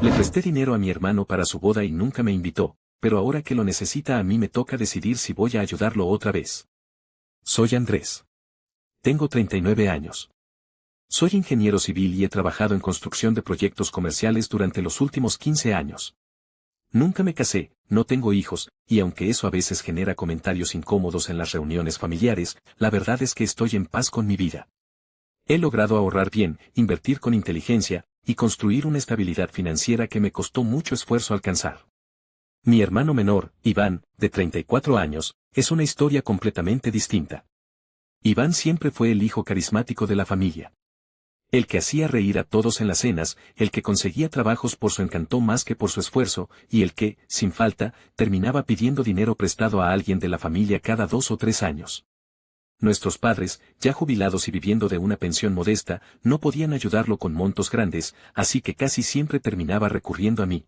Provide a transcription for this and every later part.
Le presté dinero a mi hermano para su boda y nunca me invitó, pero ahora que lo necesita a mí me toca decidir si voy a ayudarlo otra vez. Soy Andrés. Tengo 39 años. Soy ingeniero civil y he trabajado en construcción de proyectos comerciales durante los últimos 15 años. Nunca me casé, no tengo hijos, y aunque eso a veces genera comentarios incómodos en las reuniones familiares, la verdad es que estoy en paz con mi vida. He logrado ahorrar bien, invertir con inteligencia, y construir una estabilidad financiera que me costó mucho esfuerzo alcanzar. Mi hermano menor, Iván, de 34 años, es una historia completamente distinta. Iván siempre fue el hijo carismático de la familia. El que hacía reír a todos en las cenas, el que conseguía trabajos por su encanto más que por su esfuerzo, y el que, sin falta, terminaba pidiendo dinero prestado a alguien de la familia cada 2 o 3 años. Nuestros padres, ya jubilados y viviendo de una pensión modesta, no podían ayudarlo con montos grandes, así que casi siempre terminaba recurriendo a mí.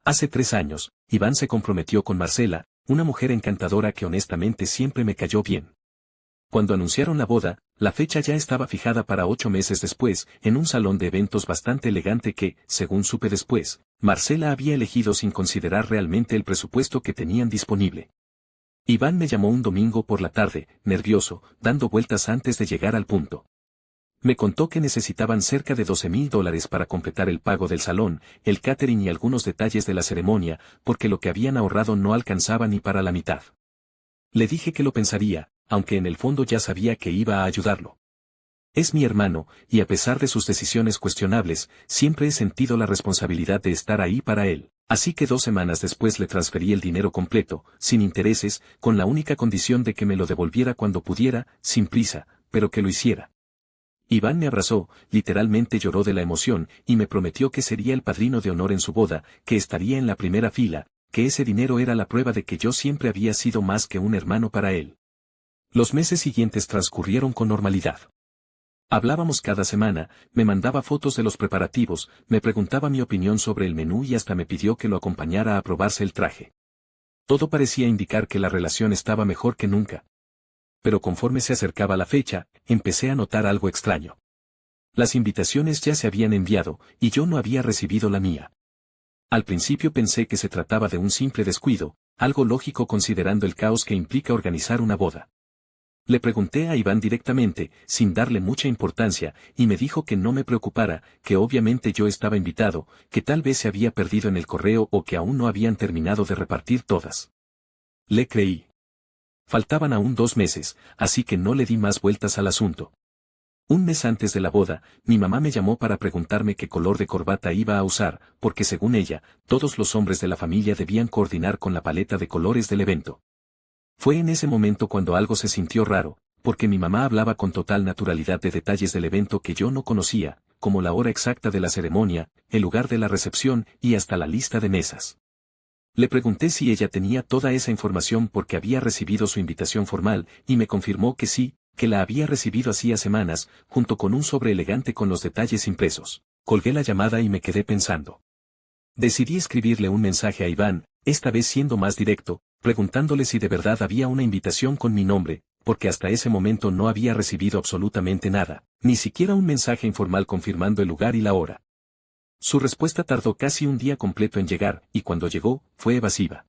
Hace 3 años, Iván se comprometió con Marcela, una mujer encantadora que honestamente siempre me cayó bien. Cuando anunciaron la boda, la fecha ya estaba fijada para 8 meses después, en un salón de eventos bastante elegante que, según supe después, Marcela había elegido sin considerar realmente el presupuesto que tenían disponible. Iván me llamó un domingo por la tarde, nervioso, dando vueltas antes de llegar al punto. Me contó que necesitaban cerca de $12,000 para completar el pago del salón, el catering y algunos detalles de la ceremonia, porque lo que habían ahorrado no alcanzaba ni para la mitad. Le dije que lo pensaría, aunque en el fondo ya sabía que iba a ayudarlo. Es mi hermano, y a pesar de sus decisiones cuestionables, siempre he sentido la responsabilidad de estar ahí para él. Así que 2 semanas después le transferí el dinero completo, sin intereses, con la única condición de que me lo devolviera cuando pudiera, sin prisa, pero que lo hiciera. Iván me abrazó, literalmente lloró de la emoción, y me prometió que sería el padrino de honor en su boda, que estaría en la primera fila, que ese dinero era la prueba de que yo siempre había sido más que un hermano para él. Los meses siguientes transcurrieron con normalidad. Hablábamos cada semana, me mandaba fotos de los preparativos, me preguntaba mi opinión sobre el menú y hasta me pidió que lo acompañara a probarse el traje. Todo parecía indicar que la relación estaba mejor que nunca. Pero conforme se acercaba la fecha, empecé a notar algo extraño. Las invitaciones ya se habían enviado, y yo no había recibido la mía. Al principio pensé que se trataba de un simple descuido, algo lógico considerando el caos que implica organizar una boda. Le pregunté a Iván directamente, sin darle mucha importancia, y me dijo que no me preocupara, que obviamente yo estaba invitado, que tal vez se había perdido en el correo o que aún no habían terminado de repartir todas. Le creí. Faltaban aún 2 meses, así que no le di más vueltas al asunto. Un mes antes de la boda, mi mamá me llamó para preguntarme qué color de corbata iba a usar, porque según ella, todos los hombres de la familia debían coordinar con la paleta de colores del evento. Fue en ese momento cuando algo se sintió raro, porque mi mamá hablaba con total naturalidad de detalles del evento que yo no conocía, como la hora exacta de la ceremonia, el lugar de la recepción y hasta la lista de mesas. Le pregunté si ella tenía toda esa información porque había recibido su invitación formal, y me confirmó que sí, que la había recibido hacía semanas, junto con un sobre elegante con los detalles impresos. Colgué la llamada y me quedé pensando. Decidí escribirle un mensaje a Iván, esta vez siendo más directo, preguntándole si de verdad había una invitación con mi nombre, porque hasta ese momento no había recibido absolutamente nada, ni siquiera un mensaje informal confirmando el lugar y la hora. Su respuesta tardó casi un día completo en llegar, y cuando llegó, fue evasiva.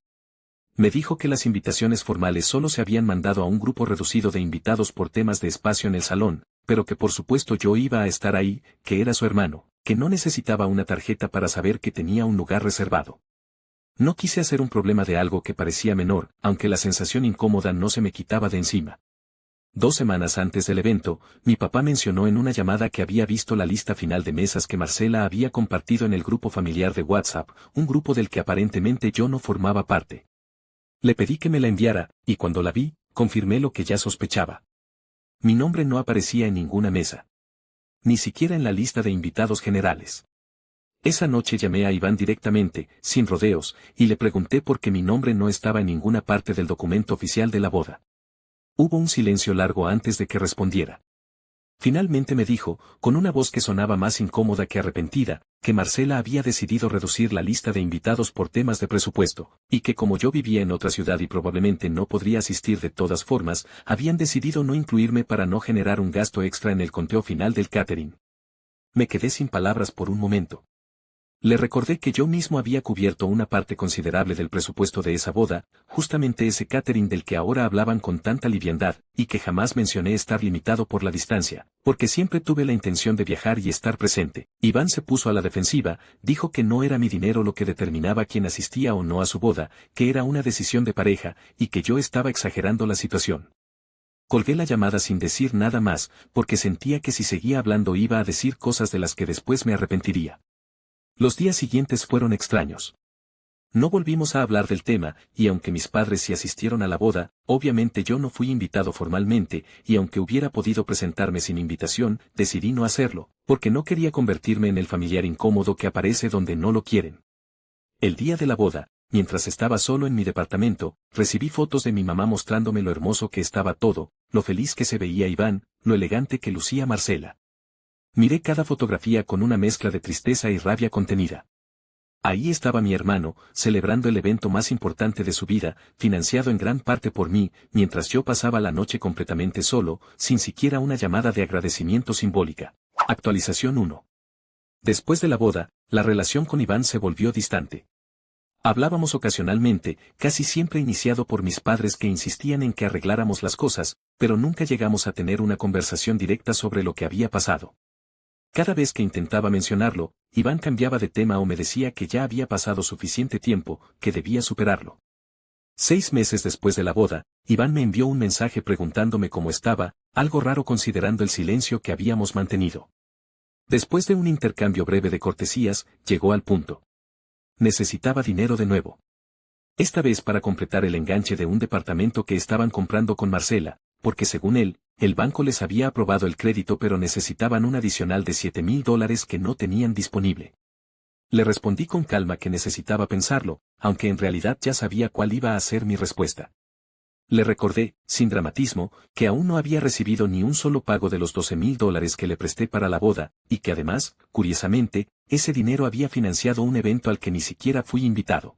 Me dijo que las invitaciones formales solo se habían mandado a un grupo reducido de invitados por temas de espacio en el salón, pero que por supuesto yo iba a estar ahí, que era su hermano, que no necesitaba una tarjeta para saber que tenía un lugar reservado. No quise hacer un problema de algo que parecía menor, aunque la sensación incómoda no se me quitaba de encima. 2 semanas antes del evento, mi papá mencionó en una llamada que había visto la lista final de mesas que Marcela había compartido en el grupo familiar de WhatsApp, un grupo del que aparentemente yo no formaba parte. Le pedí que me la enviara, y cuando la vi, confirmé lo que ya sospechaba. Mi nombre no aparecía en ninguna mesa. Ni siquiera en la lista de invitados generales. Esa noche llamé a Iván directamente, sin rodeos, y le pregunté por qué mi nombre no estaba en ninguna parte del documento oficial de la boda. Hubo un silencio largo antes de que respondiera. Finalmente me dijo, con una voz que sonaba más incómoda que arrepentida, que Marcela había decidido reducir la lista de invitados por temas de presupuesto, y que como yo vivía en otra ciudad y probablemente no podría asistir de todas formas, habían decidido no incluirme para no generar un gasto extra en el conteo final del catering. Me quedé sin palabras por un momento. Le recordé que yo mismo había cubierto una parte considerable del presupuesto de esa boda, justamente ese catering del que ahora hablaban con tanta liviandad, y que jamás mencioné estar limitado por la distancia, porque siempre tuve la intención de viajar y estar presente. Iván se puso a la defensiva, dijo que no era mi dinero lo que determinaba quién asistía o no a su boda, que era una decisión de pareja, y que yo estaba exagerando la situación. Colgué la llamada sin decir nada más, porque sentía que si seguía hablando iba a decir cosas de las que después me arrepentiría. Los días siguientes fueron extraños. No volvimos a hablar del tema, y aunque mis padres sí asistieron a la boda, obviamente yo no fui invitado formalmente, y aunque hubiera podido presentarme sin invitación, decidí no hacerlo, porque no quería convertirme en el familiar incómodo que aparece donde no lo quieren. El día de la boda, mientras estaba solo en mi departamento, recibí fotos de mi mamá mostrándome lo hermoso que estaba todo, lo feliz que se veía Iván, lo elegante que lucía Marcela. Miré cada fotografía con una mezcla de tristeza y rabia contenida. Ahí estaba mi hermano, celebrando el evento más importante de su vida, financiado en gran parte por mí, mientras yo pasaba la noche completamente solo, sin siquiera una llamada de agradecimiento simbólica. Actualización 1. Después de la boda, la relación con Iván se volvió distante. Hablábamos ocasionalmente, casi siempre iniciado por mis padres que insistían en que arregláramos las cosas, pero nunca llegamos a tener una conversación directa sobre lo que había pasado. Cada vez que intentaba mencionarlo, Iván cambiaba de tema o me decía que ya había pasado suficiente tiempo, que debía superarlo. 6 meses después de la boda, Iván me envió un mensaje preguntándome cómo estaba, algo raro considerando el silencio que habíamos mantenido. Después de un intercambio breve de cortesías, llegó al punto. Necesitaba dinero de nuevo. Esta vez para completar el enganche de un departamento que estaban comprando con Marcela, porque según él, el banco les había aprobado el crédito pero necesitaban un adicional de $7,000 que no tenían disponible. Le respondí con calma que necesitaba pensarlo, aunque en realidad ya sabía cuál iba a ser mi respuesta. Le recordé, sin dramatismo, que aún no había recibido ni un solo pago de los $12,000 que le presté para la boda, y que además, curiosamente, ese dinero había financiado un evento al que ni siquiera fui invitado.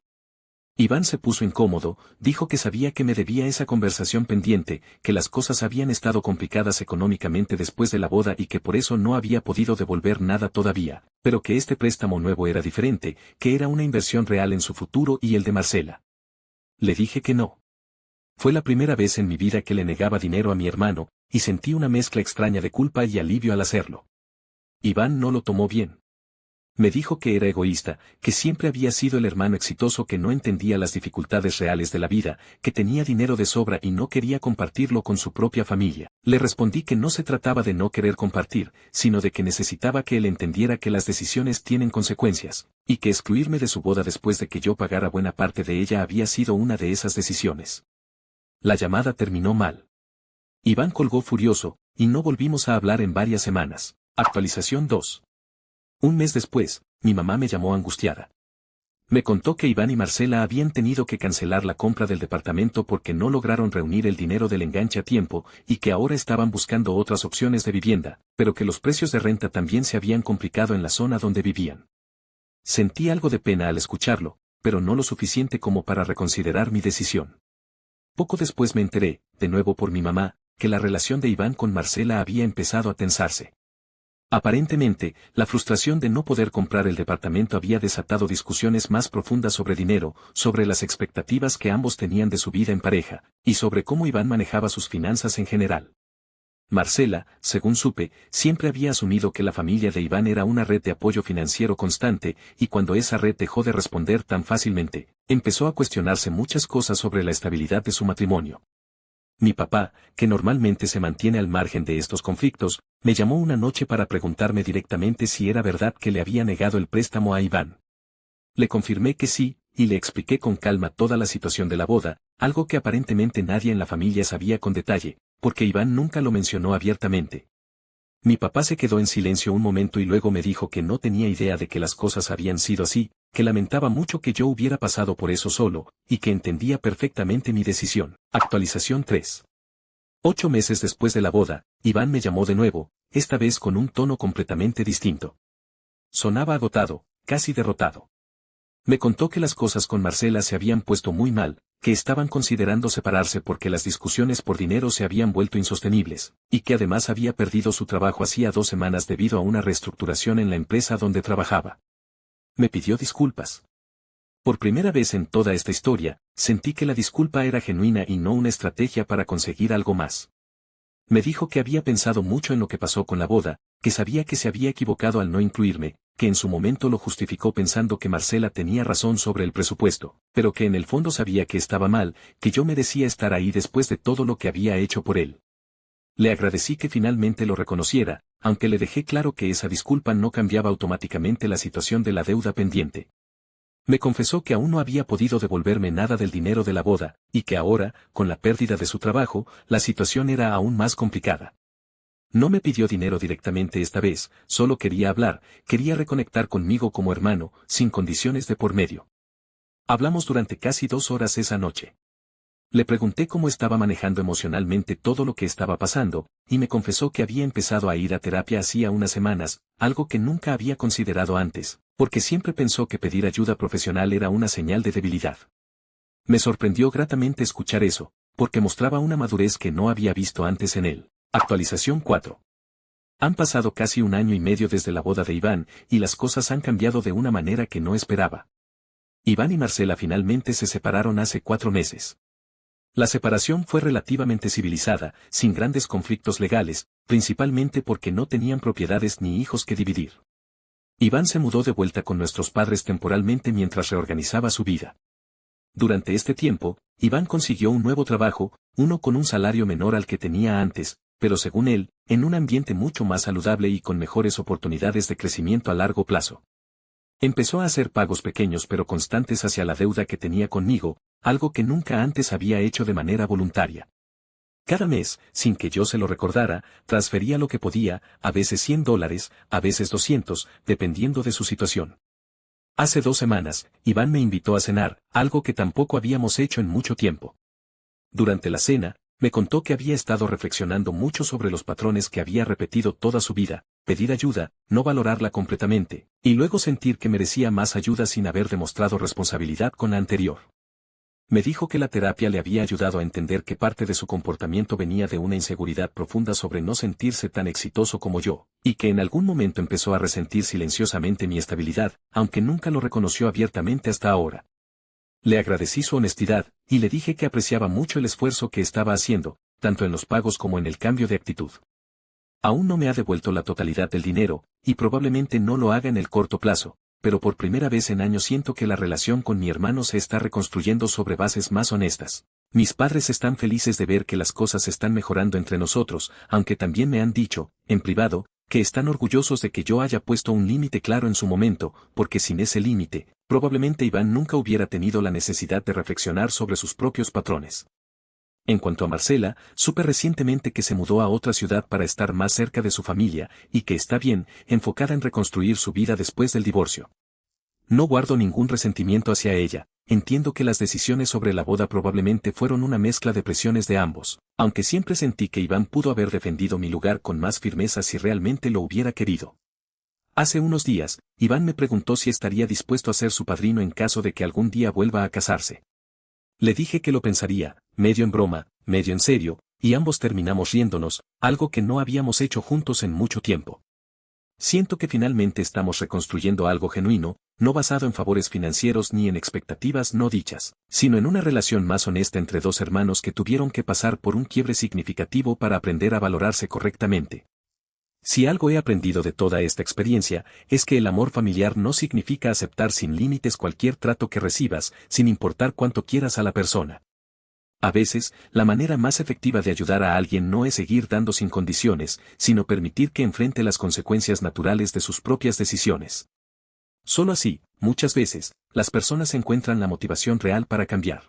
Iván se puso incómodo, dijo que sabía que me debía esa conversación pendiente, que las cosas habían estado complicadas económicamente después de la boda y que por eso no había podido devolver nada todavía, pero que este préstamo nuevo era diferente, que era una inversión real en su futuro y el de Marcela. Le dije que no. Fue la primera vez en mi vida que le negaba dinero a mi hermano, y sentí una mezcla extraña de culpa y alivio al hacerlo. Iván no lo tomó bien. Me dijo que era egoísta, que siempre había sido el hermano exitoso que no entendía las dificultades reales de la vida, que tenía dinero de sobra y no quería compartirlo con su propia familia. Le respondí que no se trataba de no querer compartir, sino de que necesitaba que él entendiera que las decisiones tienen consecuencias, y que excluirme de su boda después de que yo pagara buena parte de ella había sido una de esas decisiones. La llamada terminó mal. Iván colgó furioso, y no volvimos a hablar en varias semanas. Actualización 2. Un mes después, mi mamá me llamó angustiada. Me contó que Iván y Marcela habían tenido que cancelar la compra del departamento porque no lograron reunir el dinero del enganche a tiempo y que ahora estaban buscando otras opciones de vivienda, pero que los precios de renta también se habían complicado en la zona donde vivían. Sentí algo de pena al escucharlo, pero no lo suficiente como para reconsiderar mi decisión. Poco después me enteré, de nuevo por mi mamá, que la relación de Iván con Marcela había empezado a tensarse. Aparentemente, la frustración de no poder comprar el departamento había desatado discusiones más profundas sobre dinero, sobre las expectativas que ambos tenían de su vida en pareja, y sobre cómo Iván manejaba sus finanzas en general. Marcela, según supe, siempre había asumido que la familia de Iván era una red de apoyo financiero constante, y cuando esa red dejó de responder tan fácilmente, empezó a cuestionarse muchas cosas sobre la estabilidad de su matrimonio. Mi papá, que normalmente se mantiene al margen de estos conflictos, me llamó una noche para preguntarme directamente si era verdad que le había negado el préstamo a Iván. Le confirmé que sí, y le expliqué con calma toda la situación de la boda, algo que aparentemente nadie en la familia sabía con detalle, porque Iván nunca lo mencionó abiertamente. Mi papá se quedó en silencio un momento y luego me dijo que no tenía idea de que las cosas habían sido así, que lamentaba mucho que yo hubiera pasado por eso solo, y que entendía perfectamente mi decisión. Actualización 3. 8 meses después de la boda, Iván me llamó de nuevo, esta vez con un tono completamente distinto. Sonaba agotado, casi derrotado. Me contó que las cosas con Marcela se habían puesto muy mal, que estaban considerando separarse porque las discusiones por dinero se habían vuelto insostenibles, y que además había perdido su trabajo hacía 2 semanas debido a una reestructuración en la empresa donde trabajaba. Me pidió disculpas. Por primera vez en toda esta historia, sentí que la disculpa era genuina y no una estrategia para conseguir algo más. Me dijo que había pensado mucho en lo que pasó con la boda, que sabía que se había equivocado al no incluirme, que en su momento lo justificó pensando que Marcela tenía razón sobre el presupuesto, pero que en el fondo sabía que estaba mal, que yo merecía estar ahí después de todo lo que había hecho por él. Le agradecí que finalmente lo reconociera, aunque le dejé claro que esa disculpa no cambiaba automáticamente la situación de la deuda pendiente. Me confesó que aún no había podido devolverme nada del dinero de la boda, y que ahora, con la pérdida de su trabajo, la situación era aún más complicada. No me pidió dinero directamente esta vez, solo quería hablar, quería reconectar conmigo como hermano, sin condiciones de por medio. Hablamos durante casi 2 horas esa noche. Le pregunté cómo estaba manejando emocionalmente todo lo que estaba pasando, y me confesó que había empezado a ir a terapia hacía unas semanas, algo que nunca había considerado antes, porque siempre pensó que pedir ayuda profesional era una señal de debilidad. Me sorprendió gratamente escuchar eso, porque mostraba una madurez que no había visto antes en él. Actualización 4. Han pasado casi 1 año y medio desde la boda de Iván, y las cosas han cambiado de una manera que no esperaba. Iván y Marcela finalmente se separaron hace 4 meses. La separación fue relativamente civilizada, sin grandes conflictos legales, principalmente porque no tenían propiedades ni hijos que dividir. Iván se mudó de vuelta con nuestros padres temporalmente mientras reorganizaba su vida. Durante este tiempo, Iván consiguió un nuevo trabajo, uno con un salario menor al que tenía antes, pero según él, en un ambiente mucho más saludable y con mejores oportunidades de crecimiento a largo plazo. Empezó a hacer pagos pequeños pero constantes hacia la deuda que tenía conmigo, algo que nunca antes había hecho de manera voluntaria. Cada mes, sin que yo se lo recordara, transfería lo que podía, a veces $100, a veces 200, dependiendo de su situación. Hace 2 semanas, Iván me invitó a cenar, algo que tampoco habíamos hecho en mucho tiempo. Durante la cena, me contó que había estado reflexionando mucho sobre los patrones que había repetido toda su vida, pedir ayuda, no valorarla completamente, y luego sentir que merecía más ayuda sin haber demostrado responsabilidad con la anterior. Me dijo que la terapia le había ayudado a entender que parte de su comportamiento venía de una inseguridad profunda sobre no sentirse tan exitoso como yo, y que en algún momento empezó a resentir silenciosamente mi estabilidad, aunque nunca lo reconoció abiertamente hasta ahora. Le agradecí su honestidad, y le dije que apreciaba mucho el esfuerzo que estaba haciendo, tanto en los pagos como en el cambio de actitud. Aún no me ha devuelto la totalidad del dinero, y probablemente no lo haga en el corto plazo, pero por primera vez en años siento que la relación con mi hermano se está reconstruyendo sobre bases más honestas. Mis padres están felices de ver que las cosas están mejorando entre nosotros, aunque también me han dicho, en privado, que están orgullosos de que yo haya puesto un límite claro en su momento, porque sin ese límite, probablemente Iván nunca hubiera tenido la necesidad de reflexionar sobre sus propios patrones. En cuanto a Marcela, supe recientemente que se mudó a otra ciudad para estar más cerca de su familia, y que está bien, enfocada en reconstruir su vida después del divorcio. No guardo ningún resentimiento hacia ella, entiendo que las decisiones sobre la boda probablemente fueron una mezcla de presiones de ambos, aunque siempre sentí que Iván pudo haber defendido mi lugar con más firmeza si realmente lo hubiera querido. Hace unos días, Iván me preguntó si estaría dispuesto a ser su padrino en caso de que algún día vuelva a casarse. Le dije que lo pensaría, medio en broma, medio en serio, y ambos terminamos riéndonos, algo que no habíamos hecho juntos en mucho tiempo. Siento que finalmente estamos reconstruyendo algo genuino, no basado en favores financieros ni en expectativas no dichas, sino en una relación más honesta entre 2 hermanos que tuvieron que pasar por un quiebre significativo para aprender a valorarse correctamente. Si algo he aprendido de toda esta experiencia, es que el amor familiar no significa aceptar sin límites cualquier trato que recibas, sin importar cuánto quieras a la persona. A veces, la manera más efectiva de ayudar a alguien no es seguir dando sin condiciones, sino permitir que enfrente las consecuencias naturales de sus propias decisiones. Solo así, muchas veces, las personas encuentran la motivación real para cambiar.